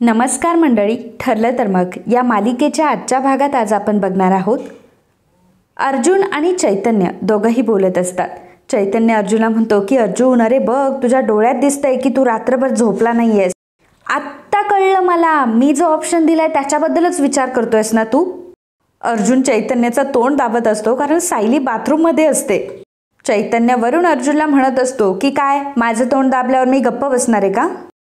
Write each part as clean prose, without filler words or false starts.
नमस्कार मंडळी, ठरलं तर मग या मालिकेच्या आजच्या भागात आज आपण बघणार आहोत. अर्जुन आणि चैतन्य दोघंही बोलत असतात. चैतन्य अर्जुनला म्हणतो की अर्जुन, अरे बघ, तुझ्या डोळ्यात दिसतंय की तू रात्रभर झोपला नाहीयेस. आत्ता कळलं मला, मी जो ऑप्शन दिलाय त्याच्याबद्दलच विचार करतोयस ना तू. अर्जुन चैतन्याचा तोंड दाबत असतो कारण सायली बाथरूममध्ये असते. चैतन्य वरून अर्जुनला म्हणत असतो की काय, माझं तोंड दाबल्यावर मी गप्प बसणार आहे का.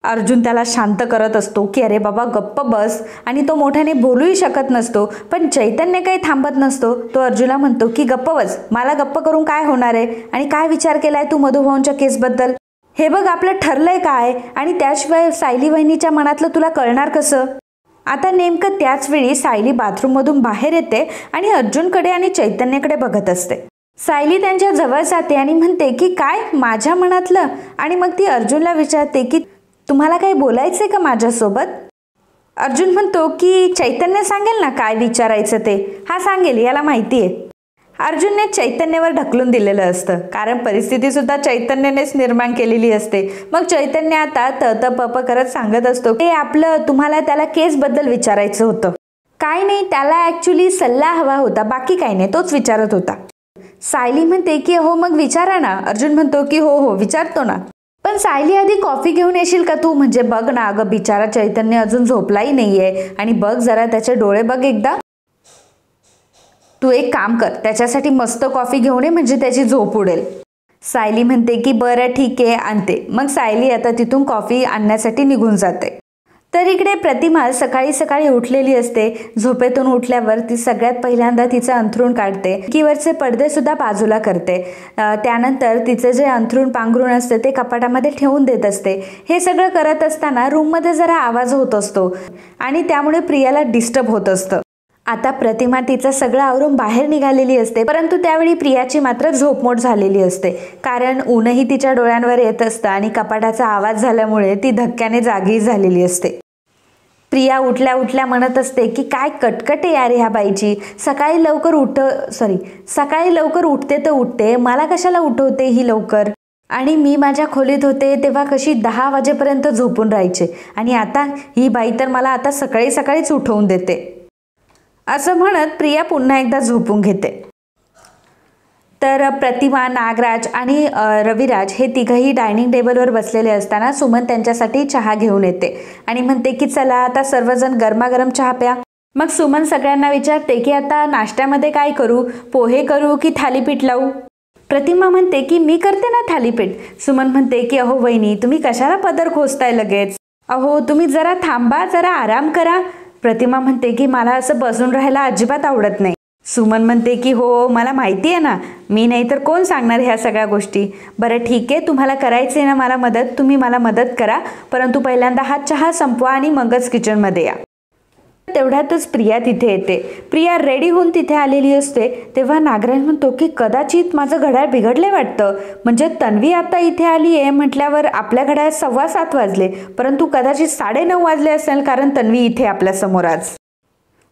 अर्जुन त्याला शांत करत असतो की अरे बाबा गप्प बस, आणि तो मोठ्याने बोलूही शकत नसतो. पण चैतन्य काही थांबत नसतो. तो अर्जुनला म्हणतो की गप्प बस, मला गप्प करून काय होणार आहे, आणि काय विचार केलाय तू मधुभाऊंच्या केसबद्दल. हे बघ, आपलं ठरलंय काय, आणि त्याशिवाय सायली वहिनीच्या मनातलं तुला कळणार कसं. आता नेमकं त्याच वेळी सायली बाथरूममधून बाहेर येते आणि अर्जुनकडे आणि चैतन्यकडे बघत असते. सायली त्यांच्या जवळ जाते आणि म्हणते की काय, माझ्या मनातलं. आणि मग ती अर्जुनला विचारते की तुम्हाला काही बोलायचंय का माझ्यासोबत. अर्जुन म्हणतो की चैतन्य सांगेल ना काय विचारायचं ते. हा सांगेल, याला माहिती आहे. अर्जुनने चैतन्यावर ढकलून दिलेलं असतं कारण परिस्थिती सुद्धा चैतन्यानेच निर्माण केलेली असते. मग चैतन्य आता त पप करत सांगत असतो की आपलं तुम्हाला त्याला केसबद्दल विचारायचं होतं. काय नाही, त्याला ॲक्च्युली सल्ला हवा होता, बाकी काही नाही, तोच विचारत होता. सायली म्हणते की हो मग विचारा ना. अर्जुन म्हणतो की हो हो विचारतो ना, पण सायली आधी कॉफी घेऊन येशील का तू. म्हणजे बघ ना अगं, बिचारा चैतन्य अजून झोपलाही नाहीये, आणि बघ जरा त्याचे डोळे बघ एकदा. तू एक काम कर, त्याच्यासाठी मस्त कॉफी घेऊन ये, म्हणजे त्याची झोप उडेल. सायली म्हणते की बरं ठीक आहे, आणते. मग सायली आता तिथून कॉफी आणण्यासाठी निघून जाते. तर इकडे प्रतिमा सकाळी सकाळी उठलेली असते. झोपेतून उठल्यावर ती सगळ्यात पहिल्यांदा तिचं अंथरूण काढते, किवरचे पडदे सुद्धा बाजूला करते. त्यानंतर तिचं जे अंथरूण पांघरूण असते ते कपाटामध्ये ठेवून देत असते. हे सगळं करत असताना रूममध्ये जरा आवाज होत असतो आणि त्यामुळे प्रियाला डिस्टर्ब होत असतं. आता प्रतिमा तिचं सगळं आवरून बाहेर निघालेली असते, परंतु त्यावेळी प्रियाची मात्र झोपमोड झालेली असते. कारण ऊनही तिच्या डोळ्यांवर येत असतं आणि कपाटाचा आवाज झाल्यामुळे ती धक्क्याने जागी झालेली असते. प्रिया उठल्या उठल्या म्हणत असते की काय कटकट यार ह्या बाईची. सकाळी लवकर उठते तर उठते, मला कशाला उठवते ही लवकर. आणि मी माझ्या खोलीत होते तेव्हा कशी 10 वाजेपर्यंत झोपून राहायचे, आणि आता ही बाई तर मला आता सकाळी सकाळीच उठवून देते. असं म्हणत प्रिया पुन्हा एकदा झोपून घेते. तर प्रतिमा, नागराज आणि रविराज हे तिघही डायनिंग टेबलवर बसलेले असताना सुमन त्यांच्यासाठी चहा घेऊन येते आणि म्हणते की चला आता सर्वजण गरमागरम चहा प्या. मग सुमन सगळ्यांना विचारते की आता नाश्त्यामध्ये काय करू, पोहे करू की थालीपीठ लावू. प्रतिमा म्हणते की मी करते ना थालीपीठ. सुमन म्हणते की अहो वहिनी, तुम्ही कशाला पदर खोचताय लगेच. अहो तुम्ही जरा थांबा, जरा आराम करा. प्रतिमा म्हणते की मला असं बसून राहायला अजिबात आवडत नाही. सुमन म्हणते की हो मला माहिती आहे ना, मी नाही तर कोण सांगणार ह्या सगळ्या गोष्टी. बरं ठीक आहे, तुम्हाला करायची आहे ना मला मदत, तुम्ही मला मदत करा, परंतु पहिल्यांदा हा चहा संपवा आणि मगच किचनमध्ये या. तेवढ्यातच प्रिया तिथे येते. प्रिया रेडी होऊन तिथे आलेली असते. तेव्हा नागराज म्हणतो की कदाचित माझं घड्याळ बिघडले वाटतं. म्हणजे तन्वी आता इथे आली आहे म्हटल्यावर आपल्या घड्याळात 7:15 वाजले, परंतु कदाचित 9:30 वाजले असेल, कारण तन्वी इथे आपल्यासमोर आज.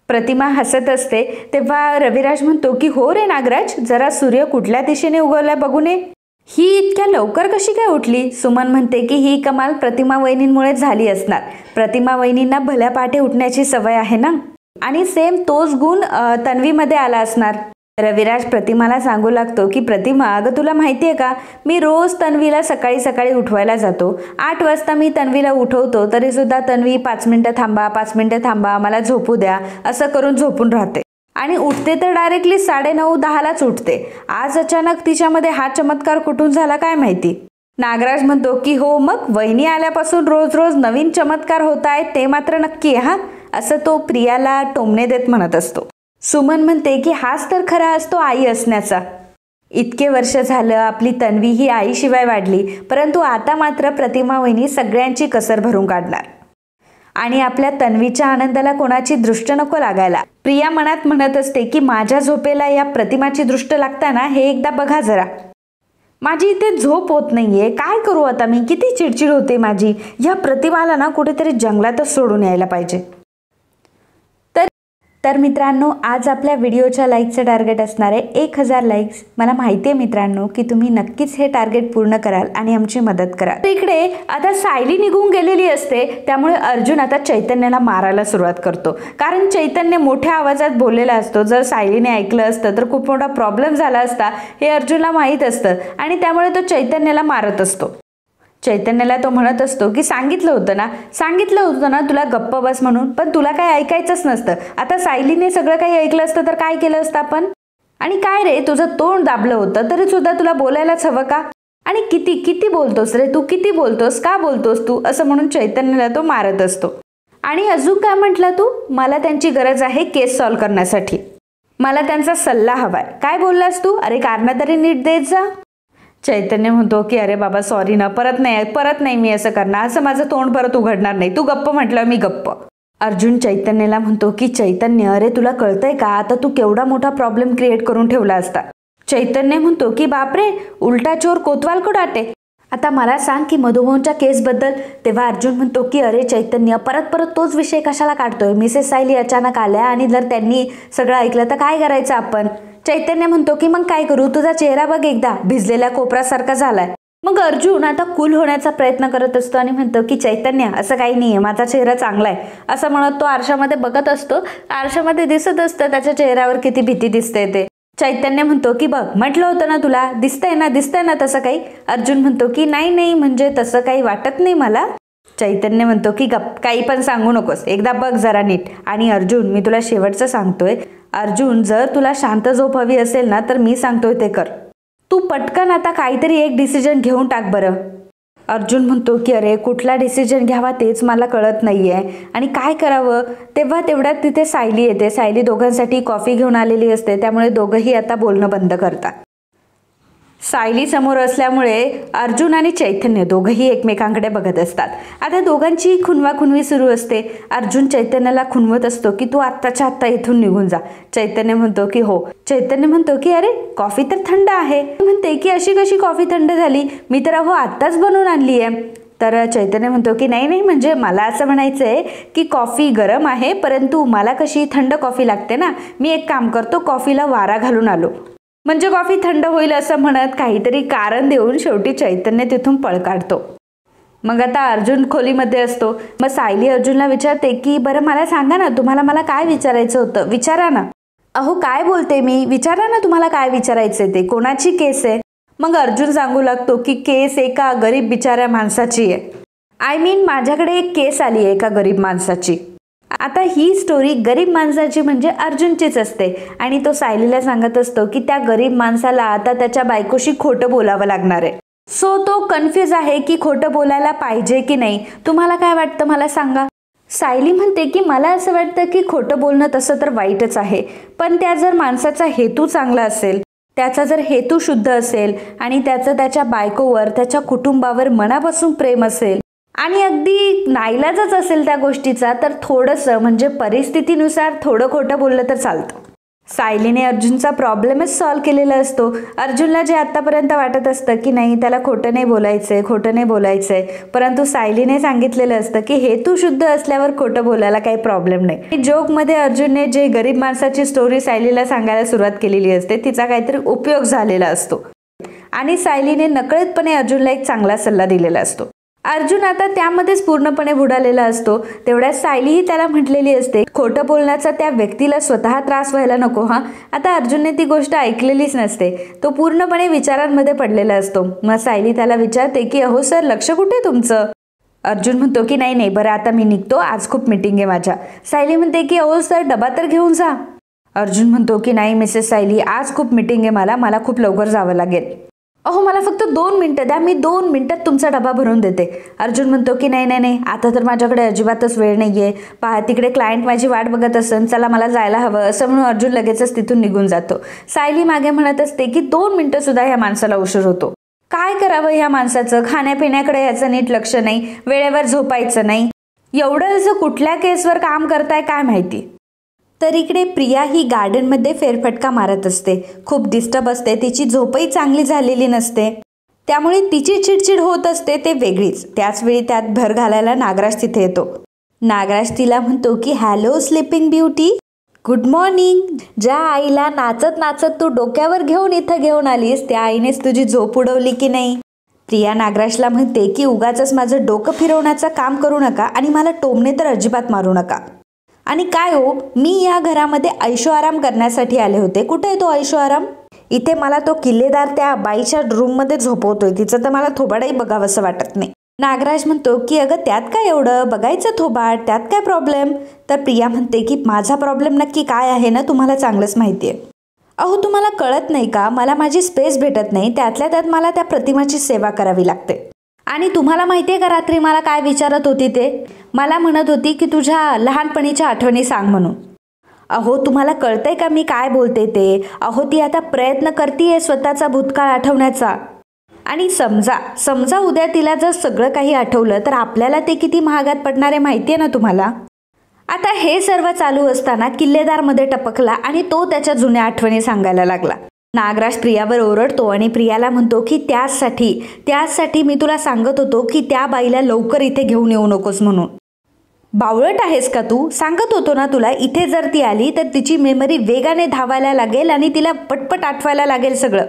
प्रतिमा हसत असते. तेव्हा रविराज म्हणतो की हो रे नागराज, जरा सूर्य कुठल्या दिशेने उगवलाय बघू नये. ही इतक्या लवकर कशी काय उठली. सुमन म्हणते की ही कमाल प्रतिमा वहिनींमुळे झाली असणार. प्रतिमा वहिनींना भल्या पाठे उठण्याची सवय आहे ना, आणि सेम तोच गुण तन्वीमध्ये आला असणार. रविराज प्रतिमाला सांगू लागतो की प्रतिमा, अगं तुला माहिती आहे का, मी रोज तन्वीला सकाळी सकाळी उठवायला जातो. 8 वाजता मी तन्वीला उठवतो, तरी सुद्धा तन्वी 5 मिनिटं थांबा, 5 मिनिटं थांबा, मला झोपू द्या असं करून झोपून राहते, आणि उठते तर डायरेक्टली 9:30-10लाच उठते. आज अचानक तिच्यामध्ये हा चमत्कार कुठून झाला काय माहिती. नागराज म्हणतो की हो, मग वहिनी आल्यापासून रोज रोज नवीन चमत्कार होत आहेत ते मात्र नक्की आहे हा, असं तो प्रियाला टोमणे देत म्हणत असतो. सुमन म्हणते की हाच तर खरा असतो आई असण्याचा. इतके वर्ष झालं आपली तन्वी ही आईशिवाय वाढली, परंतु आता मात्र प्रतिमा वहिनी सगळ्यांची कसर भरून काढणार, आणि आपल्या तन्वीच्या आनंदाला कोणाची दृष्ट नको लागायला. प्रिया मनात म्हणत असते की माझ्या झोपेला या प्रतिमाची दृष्ट लागताना हे एकदा बघा जरा. माझी इथे झोप होत नाहीये, काय करू आता मी, किती चिडचिड होते माझी. या प्रतिमाला ना कुठेतरी जंगलातच सोडून यायला पाहिजे. तर मित्रांनो, आज आपल्या व्हिडिओच्या लाईकचं टार्गेट असणार आहे 1000 लाईक्स. मला माहिती आहे मित्रांनो की तुम्ही नक्कीच हे टार्गेट पूर्ण कराल आणि आमची मदत कराल. इकडे आता सायली निघून गेलेली असते, त्यामुळे अर्जुन आता चैतन्याला मारायला सुरुवात करतो. कारण चैतन्य मोठ्या आवाजात बोललेला असतो. जर सायलीने ऐकलं असतं तर खूप मोठा प्रॉब्लेम झाला असता हे अर्जुनला माहीत असतं आणि त्यामुळे तो चैतन्याला मारत असतो. चैतन्याला तो म्हणत असतो की सांगितलं होतं ना तुला गप्प बस म्हणून, पण तुला काही ऐकायचंच नसतं. आता सायलीने सगळं काही ऐकलं असतं तर काय केलं असतं आपण? आणि काय रे, तुझं तोंड दाबलं होतं तरी सुद्धा तुला बोलायलाच हवं का? आणि किती किती बोलतोस रे तू, किती बोलतोस, का बोलतोस तू, असं म्हणून चैतन्याला तो मारत असतो. आणि अजून काय म्हटलं तू? मला त्यांची गरज आहे केस सॉल्व्ह करण्यासाठी, मला त्यांचा सल्ला हवाय. काय बोललास तू? अरे कारण तरी नीट देत जा. चैतन्य म्हणतो की अरे बाबा सॉरी ना, परत नाही मी असं करणार, असं माझं तोंड परत उघडणार नाही, तू गप्प म्हटलं मी गप्प. अर्जुन चैतन्याला म्हणतो की चैतन्य, अरे तुला कळतंय का, आता तू केवढा मोठा प्रॉब्लेम क्रिएट करून ठेवला असता. चैतन्य म्हणतो की बापरे, उलटा चोर कोतवाल को डाटे. आता मला सांग की मधुबनच्या केसबद्दल. तेव्हा अर्जुन म्हणतो की अरे चैतन्य, परत तोच विषय कशाला काढतोय? मिसेस सायली अचानक आल्या आणि जर त्यांनी सगळं ऐकलं तर काय करायचं आपण? चैतन्य म्हणतो की मग काय करू, तुझा चेहरा बघ एकदा, भिजलेल्या कोपरासारखा झालाय. मग अर्जुन आता कूल होण्याचा प्रयत्न करत असतो आणि म्हणतो की चैतन्य, असं काही नाहीये, माझा चेहरा चांगला आहे, असं म्हणत तो आरशामध्ये बघत असतो. आरशामध्ये दिसत असतं त्याच्या चेहऱ्यावर किती भीती दिसते ते. चैतन्य म्हणतो की बघ, म्हटलं होतं ना तुला, दिसतंय ना तसं काही. अर्जुन म्हणतो की नाही म्हणजे तसं काही वाटत नाही मला. चैतन्य म्हणतो की गप, काही पण सांगू नकोस, एकदा बघ जरा नीट. आणि अर्जुन, मी तुला शेवटचं सांगतोय, अर्जुन जर तुला शांत झोप हवी असेल ना तर मी सांगतोय ते कर. तू पटकन आता काहीतरी एक डिसिजन घेऊन टाक बरं. अर्जुन म्हणतो की अरे कुठला डिसिजन घ्यावा तेच मला कळत नाहीये आणि काय करावं. तेव्हा तेवढ्यात तिथे सायली येते. सायली दोघांसाठी कॉफी घेऊन आलेली असते, त्यामुळे दोघंही आता बोलणं बंद करतात. सायली समोर असल्यामुळे अर्जुन आणि चैतन्य दोघंही एकमेकांकडे बघत असतात. आता दोघांची खुनवाखुनवी सुरू असते. अर्जुन चैतन्याला खुनवत असतो की तू आत्ताच्या आत्ता इथून निघून जा. चैतन्य म्हणतो की हो. चैतन्य म्हणतो की अरे कॉफी तर थंड आहे. म्हणते की अशी कशी कॉफी थंड झाली, मी तर आत्ताच बनवून आणली आहे. तर चैतन्य म्हणतो की नाही म्हणजे मला असं म्हणायचंय की कॉफी गरम आहे, परंतु मला कशी थंड कॉफी लागते ना, मी एक काम करतो, कॉफीला वारा घालून आलो म्हणजे कॉफी थंड होईल, असं म्हणत काहीतरी कारण देऊन शेवटी चैतन्य तिथून पळ काढतो. मग आता अर्जुन खोलीमध्ये असतो. मग सायली अर्जुनला विचारते की बरं मला सांगा ना, तुम्हाला मला काय विचारायचं होतं, विचारा ना. अहो काय बोलते मी, विचारा ना तुम्हाला काय विचारायचंय ते, कोणाची केस आहे? मग अर्जुन सांगू लागतो की केस एका गरीब बिचाऱ्या माणसाची आहे. माझ्याकडे एक केस आली आहे एका गरीब माणसाची. आता ही स्टोरी गरीब माणसाची म्हणजे अर्जुनचीच असते आणि तो सायलीला सांगत असतो की त्या गरीब माणसाला आता त्याच्या बायकोशी खोटं बोलावं लागणार आहे. सो तो कन्फ्यूज आहे की खोटं बोलायला पाहिजे की नाही. तुम्हाला काय वाटतं मला सांगा. सायली म्हणते की मला असं वाटतं की खोटं बोलणं तसं तर वाईटच आहे, पण त्या जर माणसाचा हेतू चांगला असेल, त्याचा जर हेतू शुद्ध असेल आणि त्याचं त्याच्या बायकोवर, त्याच्या कुटुंबावर मनापासून प्रेम असेल आणि अगदी नाईलाजच असेल त्या गोष्टीचा, तर थोडंसं म्हणजे परिस्थितीनुसार थोडं खोटं बोललं तर चालतं. सायलीने अर्जुनचा प्रॉब्लेमच सॉल्व्ह केलेला असतो. अर्जुनला जे आतापर्यंत वाटत असतं की नाही त्याला खोटं नाही बोलायचंय, परंतु सायलीने सांगितलेलं असतं की हेतू शुद्ध असल्यावर खोटं बोलायला काही प्रॉब्लेम नाही. जोकमध्ये अर्जुनने जे गरीब माणसाची स्टोरी सायलीला सांगायला सुरुवात केलेली असते, तिचा काहीतरी उपयोग झालेला असतो आणि सायलीने नकळतपणे अर्जुनला एक चांगला सल्ला दिलेला असतो. अर्जुन आता त्यामध्येच पूर्णपणे बुडालेला असतो. तेवढ्यात सायलीही त्याला म्हटलेली असते खोटं बोलण्याचा त्या व्यक्तीला स्वतः त्रास व्हायला नको हा. आता अर्जुनने ती गोष्ट ऐकलेलीच नसते. तो पूर्णपणे विचारांमध्ये पडलेला असतो. मग सायली त्याला विचारते की अहो सर, लक्ष कुठे तुमचं? अर्जुन म्हणतो की नाही बरं आता मी निघतो, आज खूप मीटिंग आहे माझ्या. सायली म्हणते की अहो सर, डबा तर घेऊन जा. अर्जुन म्हणतो की नाही मिसेस सायली, आज खूप मीटिंग आहे मला खूप लवकर जावं लागेल. अहो मला फक्त 2 मिनिटं द्या, मी 2 मिनिटात तुमचा डबा भरून देते. अर्जुन म्हणतो की नाही आता तर माझ्याकडे अजिबातच वेळ नाहीये, पहा तिकडे क्लायंट माझी वाट बघत असेल, चला मला जायला हवं, असं म्हणून अर्जुन लगेचच तिथून निघून जातो. सायली मागे म्हणत असते की 2 मिनिटं सुद्धा ह्या माणसाला उशीर होतो. काय करावं ह्या माणसाचं, खाण्यापिण्याकडे ह्याचं नीट लक्ष नाही, वेळेवर झोपायचं नाही, एवढं असं कुठल्या केसवर काम करताय काय माहिती. तर इकडे प्रिया ही गार्डनमध्ये फेरफटका मारत असते. खूप डिस्टर्ब असते, तिची झोपही चांगली झालेली नसते, त्यामुळे तिची चिडचिड होत असते ते वेगळीच. त्याचवेळी त्यात भर घालायला नागराज तिथे येतो. नागराज तिला म्हणतो की hello sleeping beauty. Good morning. ज्या आईला नाचत नाचत तू डोक्यावर घेऊन इथं घेऊन आलीस त्या आईनेच तुझी झोप उडवली की नाही? प्रिया नागराजला म्हणते की उगाचच माझं डोकं फिरवण्याचं काम करू नका आणि मला टोमणे तर अजिबात मारू नका. आणि काय हो, मी या घरामध्ये ऐशो आराम करण्यासाठी आले होते. कुठे आहे तो ऐशो आराम? इथे मला तो किल्लेदार त्या बाईच्या रूममध्ये झोपवतोय. तिचं तर मला थोबाडही बघावंसं वाटत नाही. नागराज म्हणतो की अगं त्यात काय एवढं, बघायचं थोबाड, त्यात काय प्रॉब्लेम? तर प्रिया म्हणते की माझा प्रॉब्लेम नक्की काय आहे ना तुम्हाला चांगलंच माहिती आहे. अहो तुम्हाला कळत नाही का, मला माझी स्पेस भेटत नाही, त्यातल्या त्यात मला त्या प्रतिमाची सेवा करावी लागते. आणि तुम्हाला माहिती आहे का रात्री मला काय विचारत होती ते? मला म्हणत होती की तुझ्या लहानपणीच्या आठवणी सांग म्हणून. अहो तुम्हाला कळतंय का मी काय बोलते ते? अहो ती आता प्रयत्न करतीये स्वतःचा भूतकाळ आठवण्याचा. आणि समजा उद्या तिला जर सगळं काही आठवलं तर आपल्याला ते किती महागात पडणार आहे माहिती आहे ना तुम्हाला? आता हे सर्व चालू असताना किल्लेदारमध्ये टपकला आणि तो त्याच्या जुन्या आठवणी सांगायला लागला. नागराज प्रियावर ओरडतो आणि प्रियाला म्हणतो की त्याचसाठी मी तुला सांगत होतो की त्या बाईला लवकर इथे घेऊन येऊ नकोस म्हणून. बावळट आहेस का तू? सांगत होतो ना तुला, इथे जर ती आली तर तिची मेमरी वेगाने धावायला लागेल आणि तिला पटपट आठवायला लागेल सगळं.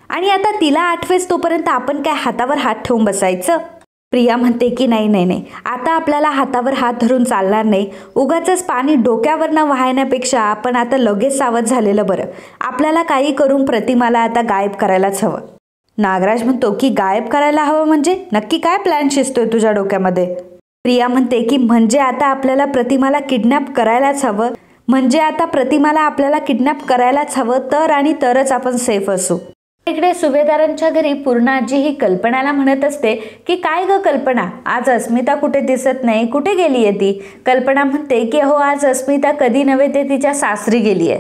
आणि आता तिला आठवेस तोपर्यंत आपण काय हातावर हात ठेवून बसायचं? प्रिया म्हणते की नाही, आता आपल्याला हातावर हात धरून चालणार नाही. उगाचच पाणी डोक्यावर न वाहण्यापेक्षा आपण आता लगेच सावध झालेलं बरं. आपल्याला काही करून प्रतिमाला आता गायब करायलाच हवं. नागराज म्हणतो की गायब करायला हवं म्हणजे नक्की काय प्लॅन शिजतोय तुझ्या डोक्यामध्ये? प्रिया म्हणते की म्हणजे आता आपल्याला प्रतिमाला किडनॅप करायलाच हवं. तर आणि तरच आपण सेफ असू. इकडे सुभेदारांच्या घरी पूर्ण आजी ही कल्पनाला म्हणत असते की काय ग कल्पना, आज अस्मिता कुठे दिसत नाही, कुठे गेलीये ती? कल्पना म्हणते की हो आज अस्मिता कधी नव्हे ते तिच्या सासरी गेलीये.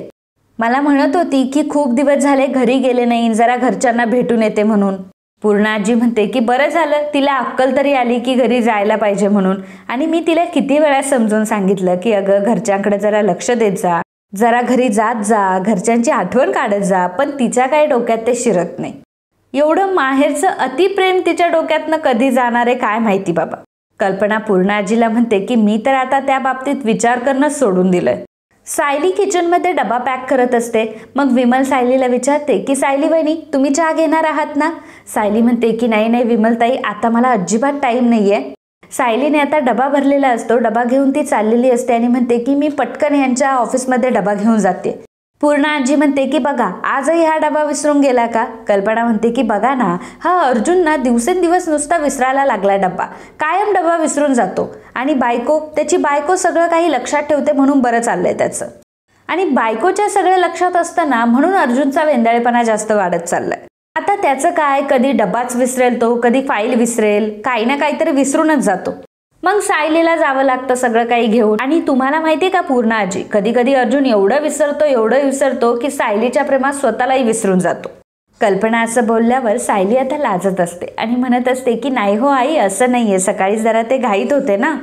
मला म्हणत होती की खूप दिवस झाले घरी गेले नाही, जरा घरच्यांना भेटून येते म्हणून. पूर्ण आजी म्हणते की बरं झालं, तिला अक्कल तरी आली की घरी जायला पाहिजे म्हणून. आणि मी तिला किती वेळा समजून सांगितलं की अगं घरच्यांकडे जरा लक्ष देत जा, जरा घरी जात जा, घरच्यांची आठवण काढत जा, पण तिच्या काही डोक्यात ते शिरत नाही. एवढं माहेरचं अतिप्रेम तिच्या डोक्यातनं कधी जाणार आहे काय माहिती बाबा. कल्पना पूर्ण आजीला म्हणते की मी तर आता त्या बाबतीत विचार करणंच सोडून दिलंय. सायली किचनमध्ये डबा पॅक करत असते. मग विमल सायलीला विचारते की सायली वहिनी तुम्ही चहा घेणार आहात ना? सायली म्हणते की नाही विमलताई, आता मला अजिबात टाईम नाहीये. सायलीने आता डबा भरलेला असतो, डबा घेऊन ती चाललेली असते आणि म्हणते की मी पटकन यांच्या ऑफिसमध्ये डबा घेऊन जाते. पूर्ण आजी म्हणते की बघा आजही हा डबा विसरून गेला का? कल्पना म्हणते की बघा ना, हा अर्जुन ना दिवसेंदिवस नुसता विसरायला लागलाय डबा, कायम डबा विसरून जातो. आणि त्याची बायको सगळं काही लक्षात ठेवते म्हणून बरं चाललंय त्याचं. आणि बायकोच्या सगळं लक्षात असताना म्हणून अर्जुनचा वेंदाळेपणा जास्त वाढत चाललाय. आता त्याचं काय, कधी डबाच विसरेल तो, कधी फाईल विसरेल, काही ना काहीतरी विसरूनच जातो. मग सायलीला जावं लागतं सगळं काही घेऊन. आणि तुम्हाला माहितीये का पूर्ण आजी, कधी कधी अर्जुन एवढं विसरतो की सायलीच्या प्रेमात स्वतःलाही विसरून जातो. कल्पना असं बोलल्यावर सायली आता लाजत असते आणि म्हणत असते की नाही हो आई, असं नाहीये, सकाळी जरा ते घाईत होते ना.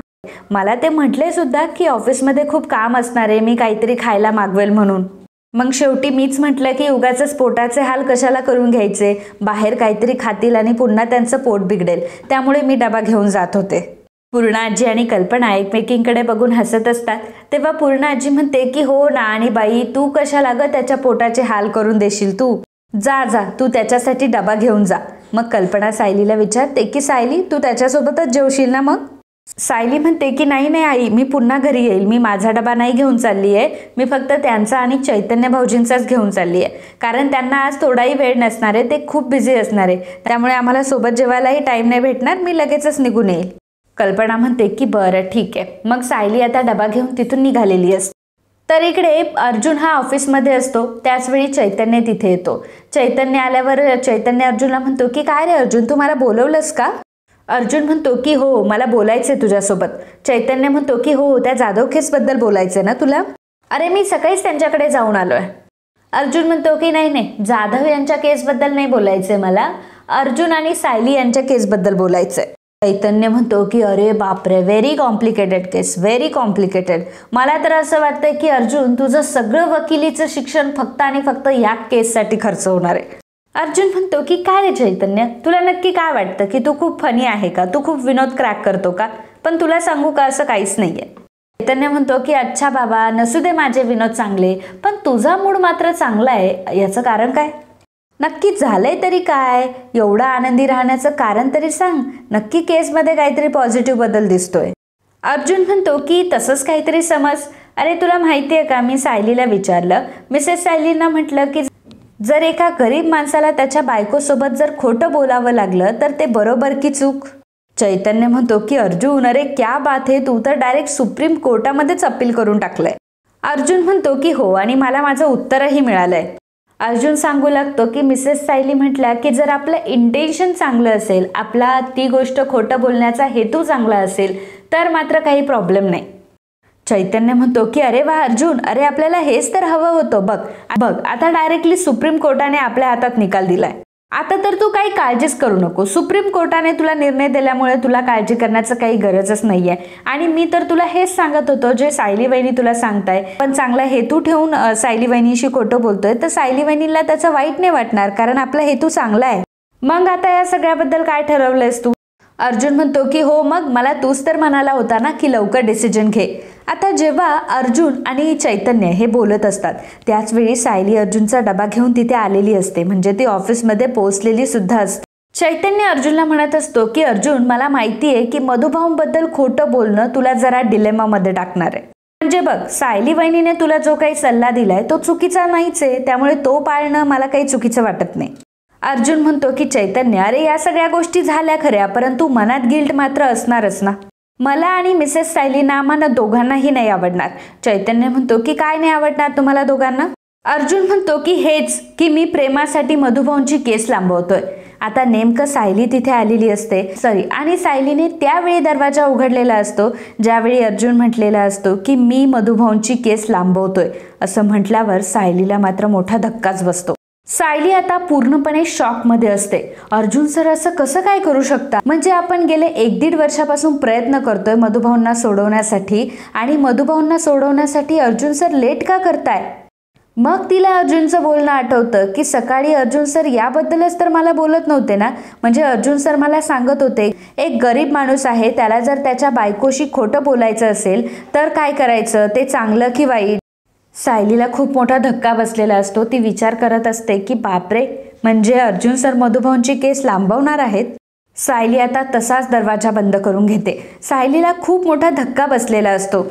मला ते म्हटले सुद्धा की ऑफिसमध्ये खूप काम असणार आहे, मी काहीतरी खायला मागवेल म्हणून. मग शेवटी मीच म्हटलं की उगाचच पोटाचे हाल कशाला करून घ्यायचे, बाहेर काहीतरी खातील आणि पुन्हा त्यांचं पोट बिघडेल, त्यामुळे मी डबा घेऊन जात होते. पूर्ण आजी आणि कल्पना एकमेकींकडे बघून हसत असतात. तेव्हा पूर्ण आजी म्हणते की हो ना, आणि बाई तू कशाला ग त्याच्या पोटाचे हाल करून देशील, तू जा तू त्याच्यासाठी डबा घेऊन जा. मग कल्पना सायलीला विचारते की सायली तू त्याच्यासोबतच जेवशील ना? मग सायली म्हणते की नाही आई, मी पुन्हा घरी येईल, मी माझा डबा नाही घेऊन चालली आहे, मी फक्त त्यांचा आणि चैतन्य भाऊजींचाच घेऊन चालली आहे, कारण त्यांना आज थोडाही वेळ नसणार आहे, ते खूप बिझी असणार आहे, त्यामुळे आम्हाला सोबत जेवायलाही टाइम नाही भेटणार, मी लगेचच निघून येईल. कल्पना म्हणते की बरं ठीक आहे. मग सायली आता डबा घेऊन तिथून निघालेली असते. तर इकडे अर्जुन हा ऑफिसमध्ये असतो. त्याचवेळी चैतन्य तिथे येतो. चैतन्य आल्यावर चैतन्य अर्जुनला म्हणतो की काय रे अर्जुन, तू मला बोलवलंस का? अर्जुन म्हणतो की हो, मला बोलायचंय तुझ्यासोबत. चैतन्य म्हणतो की हो, त्या जाधव केसबद्दल बोलायचंय ना तुला? अरे मी सकाळीच त्यांच्याकडे जाऊन आलोय. अर्जुन म्हणतो की नाही, जाधव यांच्या केसबद्दल नाही बोलायचंय मला, अर्जुन आणि सायली यांच्या केसबद्दल बोलायचंय. चैतन्य म्हणतो की अरे बापरे, व्हेरी कॉम्प्लिकेटेड केस, व्हेरी कॉम्प्लिकेटेड. मला तर असं वाटतंय की अर्जुन तुझं सगळं वकिलीचं शिक्षण फक्त आणि फक्त या केससाठी खर्च होणार आहे. अर्जुन म्हणतो की काय रे चैतन्य, तुला नक्की काय वाटतं की तू खूप फनी आहे का, तू खूप विनोद क्रॅक करतो का? पण तुला सांगू का, असं काहीच नाहीये. चैतन्य म्हणतो की अच्छा बाबा, नसू दे माझे विनोद चांगले, पण तुझा मूड मात्र चांगला आहे, याचं कारण काय? नक्की झालंय तरी काय? एवढा आनंदी राहण्याचं कारण तरी सांग. नक्की केसमध्ये काहीतरी पॉझिटिव्ह बदल दिसतोय. अर्जुन म्हणतो की तसंच काहीतरी समज. अरे तुला माहिती आहे का, मी सायलीला विचारलं. मिसेस सायलींना म्हटलं की जर एका गरीब माणसाला त्याच्या बायकोसोबत जर खोटं बोलावं लागलं तर ते बरोबर की चूक? चैतन्य म्हणतो की अर्जुन, अरे क्या बात आहे, तू तर डायरेक्ट सुप्रीम कोर्टामध्येच अपील करून टाकलंय. अर्जुन म्हणतो की हो, आणि मला माझं उत्तरही मिळालंय. अर्जुन सांगू लागतो की मिसेस सायली म्हटल्या की जर आपलं इंटेन्शन चांगलं असेल, आपला ती गोष्ट खोटं बोलण्याचा हेतू चांगला असेल तर मात्र काही प्रॉब्लेम नाही. चैतन्य म्हणतो की अरे वा अर्जुन, अरे आपल्याला हेच तर हवं होतं. बघ बघ आता डायरेक्टली सुप्रीम कोर्टाने आपल्या हातात निकाल दिलाय. आता तर तू काही काळजीच करू नको. सुप्रीम कोर्टाने तुला निर्णय दिल्यामुळे तुला काळजी करण्याचं काही गरजच नाहीये. आणि मी तर तुला हेच सांगत होतो जे सायली वहिनी तुला सांगताय, पण चांगला हेतू ठेवून सायली वहिनीशी खोटं बोलतोय तर सायली वहिनीला त्याचं वाईट नाही वाटणार, कारण आपला हेतू चांगला आहे. मग आता या सगळ्याबद्दल काय ठरवलंयस तू? अर्जुन म्हणतो की हो, मग मला तूच तर म्हणाला होता ना की लवकर डिसिजन घे. आता जेव्हा अर्जुन आणि चैतन्य हे बोलत असतात त्याच वेळी सायली अर्जुनचा डबा घेऊन तिथे आलेली असते, म्हणजे ती ऑफिसमध्ये पोहोचलेली सुद्धा असते. चैतन्य अर्जुनला म्हणत असतो की अर्जुन, मला माहिती आहे की मधुभाऊंबद्दल खोटं बोलणं तुला जरा डिलेमामध्ये टाकणार आहे. म्हणजे बघ, सायली वहिनीने तुला जो काही सल्ला दिलाय तो चुकीचा नाहीच आहे, त्यामुळे तो पाळणं मला काही चुकीचं वाटत नाही. अर्जुन म्हणतो की चैतन्य, अरे या सगळ्या गोष्टी झाल्या खऱ्या, परंतु मनात गिल्ट मात्र असणारच ना. मला आणि मिसेस सायलीना आम्हाला दोघांनाही नाही आवडणार. चैतन्य म्हणतो की काय नाही आवडणार तुम्हाला दोघांना? अर्जुन म्हणतो की हेच की मी प्रेमासाठी मधुभाऊंची केस लांबवतोय. आता नेमकं सायली तिथे आलेली असते आणि सायलीने त्यावेळी दरवाजा उघडलेला असतो ज्यावेळी अर्जुन म्हटलेला असतो की मी मधुभाऊंची केस लांबवतोय. असं म्हटल्यावर सायलीला मात्र मोठा धक्काच बसतो. सायली आता पूर्णपणे शॉकमध्ये असते. अर्जुन सर असं कसं काय करू शकता? म्हणजे आपण गेले 1-1.5 वर्षापासून प्रयत्न करतोय मधुभाऊंना सोडवण्यासाठी, आणि मधुभाऊंना सोडवण्यासाठी अर्जुन सर लेट का करताय? मग तिला अर्जुनचं बोलणं आठवतं की सकाळी अर्जुन सर याबद्दलच तर मला बोलत नव्हते ना. म्हणजे अर्जुन सर मला सांगत होते एक गरीब माणूस आहे, त्याला जर त्याच्या बायकोशी खोटं बोलायचं असेल तर काय करायचं, ते चांगलं की वाईट? सायलीला खूप मोठा धक्का बसलेला असतो. ती विचार करत असते की बापरे, म्हणजे अर्जुन सर मधुभाऊंची केस लांबवणार आहेत. सायली आता तसाच दरवाजा बंद करून घेते. सायलीला खूप मोठा धक्का बसलेला असतो.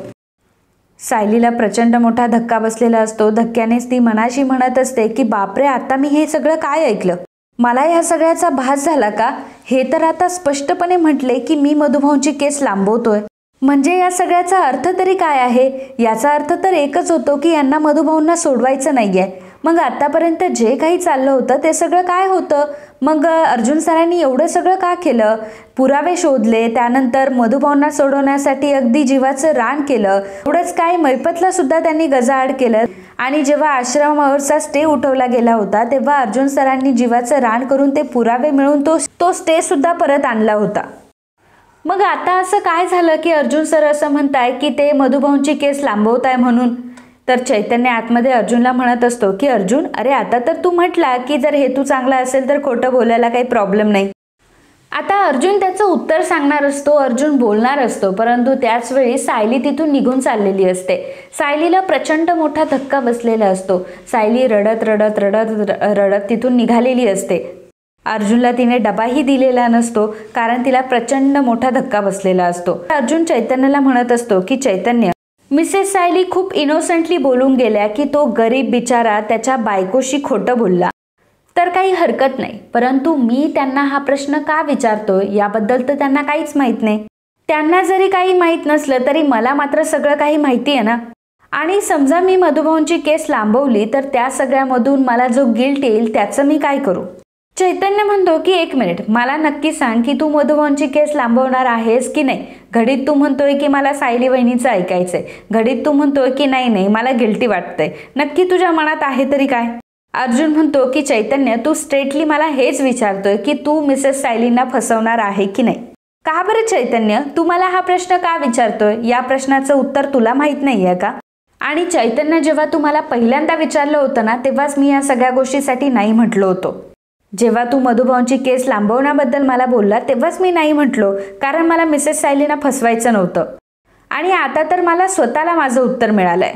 सायलीला प्रचंड मोठा धक्का बसलेला असतो. धक्क्यानेच ती मनाशी म्हणत असते की बापरे, आता मी हे सगळं काय ऐकलं? मला या सगळ्याचा भास झाला का? हे तर आता स्पष्टपणे म्हटले की मी मधुभाऊंची केस लांबवतोय. म्हणजे या सगळ्याचा अर्थ तरी काय आहे? याचा अर्थ तर एकच होतो की यांना मधुभाऊंना सोडवायचं नाहीये. मग आतापर्यंत जे काही चाललं होतं ते सगळं काय होतं? मग अर्जुन सरांनी एवढं सगळं का केलं? पुरावे शोधले, त्यानंतर मधुभाऊंना सोडवण्यासाठी अगदी जीवाचं रान केलं. एवढंच काय, मैपतला सुद्धा त्यांनी गजाआड केलं. आणि जेव्हा आश्रमावरचा स्टे उठवला गेला होता तेव्हा अर्जुन सरांनी जीवाचं रान करून ते पुरावे मिळवून तो स्टे सुद्धा परत आणला होता. मग आता असं काय झालं की अर्जुन सर असं म्हणताय की ते मधुभाऊंची केस लांबवताय म्हणून? तर चैतन्य आतमध्ये अर्जुनला म्हणत असतो की अर्जुन, अरे आता तर तू म्हटला की जर हेतू चांगला असेल तर खोटं बोलायला काही प्रॉब्लेम नाही. आता अर्जुन त्याचं उत्तर सांगणार असतो, अर्जुन बोलणार असतो, परंतु त्याच वेळी सायली तिथून निघून चाललेली असते. सायलीला प्रचंड मोठा धक्का बसलेला असतो. सायली रडत रडत रडत रडत तिथून निघालेली असते. अर्जुनला तिने डबाही दिलेला नसतो, कारण तिला प्रचंड मोठा धक्का बसलेला असतो. अर्जुन चैतन्यला म्हणत असतो की चैतन्य, मिसेस सायली खूप इनोसंटली बोलून गेल्या की तो गरीब बिचारा त्याच्या बायकोशी खोटं बोलला तर काही हरकत नाही, परंतु मी त्यांना हा प्रश्न का विचारतोय याबद्दल तर त्यांना काहीच माहीत नाही. त्यांना जरी काही माहीत नसलं तरी मला मात्र सगळं काही माहिती आहे ना. आणि समजा मी मधुभाऊंची केस लांबवली तर त्या सगळ्यामधून मला जो गिल्ट येईल त्याचं मी काय करू? चैतन्य म्हणतो की 1 मिनिट, मला नक्की सांग की तू मधुभाऊंची केस लांबवणार आहेस की नाही? घडीत तू म्हणतोय की मला सायली वहिनीचं ऐकायचंय, घडीत तू म्हणतोय की नाही मला गिल्टी वाटतंय. नक्की तुझ्या मनात आहे तरी काय? अर्जुन म्हणतो की चैतन्य, तू स्ट्रेटली मला हेच विचारतोय की तू मिसेस सायलींना फसवणार आहे की नाही? का बरं चैतन्य, तू मला हा प्रश्न का विचारतोय? या प्रश्नाचं उत्तर तुला माहित नाहीये का? आणि चैतन्य, जेव्हा तू मला पहिल्यांदा विचारलं होतं ना तेव्हाच मी या सगळ्या गोष्टीसाठी नाही म्हटलो होतो. जेव्हा तू मधुभाऊंची केस लांबवण्याबद्दल मला बोलला तेव्हाच मी नाही म्हटलो, कारण मला मिसेस सायलींना फसवायचं नव्हतं. आणि आता तर मला स्वतःला माझं उत्तर मिळालंय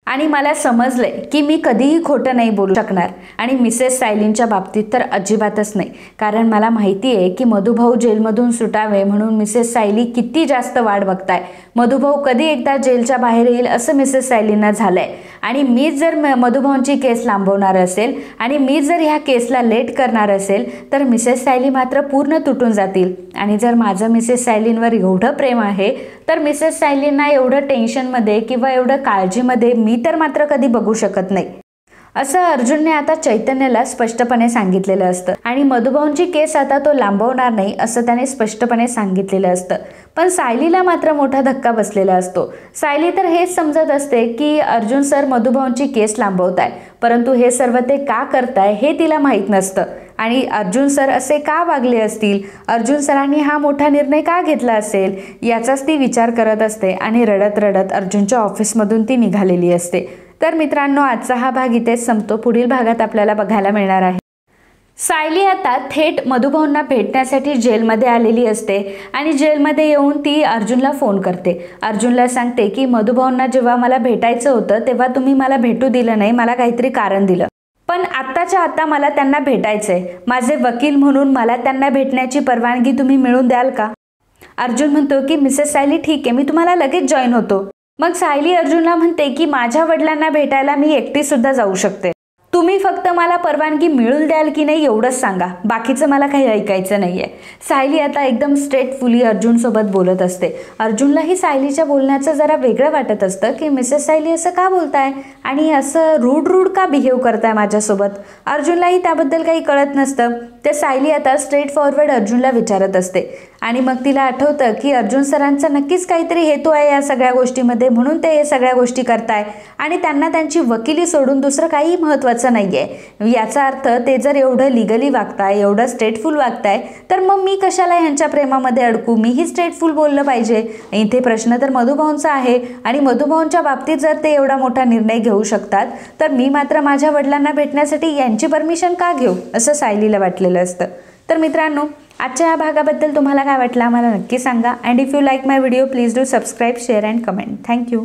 आणि मला समजलंय की मी कधीही खोटं नाही बोलू शकणार आणि मिसेस सायलींच्या बाबतीत तर अजिबातच नाही. कारण मला माहिती आहे की मधुभाऊ जेलमधून सुटावे म्हणून मिसेस सायली किती जास्त वाट बघताय. मधुभाऊ कधी एकदा जेलच्या बाहेर येईल असं मिसेस सायलींना झालंय आणि मीच जर मधुभाऊंची केस लांबवणार असेल आणि मी जर ह्या केसला लेट करणार असेल तर मिसेस सायली मात्र पूर्ण तुटून जातील. आणि जर माझं मिसेस सायलींवर एवढं प्रेम आहे तर मिसेस सायलींना एवढं टेन्शनमध्ये किंवा एवढं काळजीमध्ये मी तर मात्र कधी बघू शकत नाही, असं अर्जुनने आता चैतन्याला स्पष्टपणे सांगितलेलं असतं. आणि मधुभाऊंची केस आता तो लांबवणार नाही असं त्याने स्पष्टपणे सांगितलेलं असतं. पण सायलीला मात्र मोठा धक्का बसलेला असतो. सायली तर हेच समजत असते की अर्जुन सर मधुभाऊंची केस लांबवताय, परंतु हे सर्व ते का करताय हे तिला माहीत नसतं. आणि अर्जुन सर असे का वागले असतील, अर्जुन सरांनी हा मोठा निर्णय का घेतला असेल याचाच ती विचार करत असते आणि रडत रडत अर्जुनच्या ऑफिसमधून ती निघालेली असते. तर मित्रांनो, आजचा हा भाग इथेच संपतो. पुढील भागात आपल्याला बघायला मिळणार आहे सायली आता थेट मधुभाऊंना भेटण्यासाठी जेलमध्ये आलेली असते आणि जेलमध्ये येऊन ती अर्जुनला फोन करते. अर्जुनला सांगते की मधुभाऊंना जेव्हा मला भेटायचं होतं तेव्हा तुम्ही मला भेटू दिलं नाही, मला काहीतरी कारण दिलं, पण आत्ताच्या आता मला त्यांना भेटायचंय. माझे वकील म्हणून मला त्यांना भेटण्याची परवानगी तुम्ही मिळवून द्याल का? अर्जुन म्हणतो की मिसेस सायली ठीक आहे, मी तुम्हाला लगेच जॉईन होतो. मग सायली अर्जुनला म्हणते की माझ्या वडिलांना भेटायला मी एकटी सुद्धा जाऊ शकते, तुम्ही फक्त मला परवानगी मिळवून द्याल की नाही एवढंच सांगा, बाकीचं मला काही ऐकायचं नाहीये. सायली आता एकदम स्ट्रेटफुली अर्जुन सोबत बोलत असते. अर्जुनलाही सायलीच्या बोलण्याचं जरा वेगळं वाटत असतं की मिसेस सायली असं का बोलताय आणि असं रूड का बिहेव करताय माझ्यासोबत. अर्जुनलाही त्याबद्दल काही कळत नसतं. तर सायली आता स्ट्रेट फॉरवर्ड अर्जुनला विचारत असते आणि मग तिला आठवतं की अर्जुन सरांचा नक्कीच काहीतरी हेतू आहे या सगळ्या गोष्टीमध्ये, म्हणून ते हे सगळ्या गोष्टी करताय आणि त्यांना त्यांची वकिली सोडून दुसरं काही महत्त्वाचं नाहीये. याचा अर्थ ते जर एवढं लिगली वागताय, एवढं स्ट्रेटफुल वागताय, तर मग मी कशाला ह्यांच्या प्रेमामध्ये अडकू, मीही स्ट्रेटफुल बोललं पाहिजे. इथे प्रश्न तर मधुभाऊंचा आहे आणि मधुभाऊंच्या बाबतीत जर ते एवढा मोठा निर्णय घेऊ शकतात तर मी मात्र माझ्या वडिलांना भेटण्यासाठी यांची परमिशन का घेऊ, असं सायलीला वाटलेलं असतं. तर मित्रांनो, आजच्या या भागाबद्दल तुम्हाला काय वाटलं आम्हाला नक्की सांगा. And if you like my video please do subscribe, share and comment. Thank you.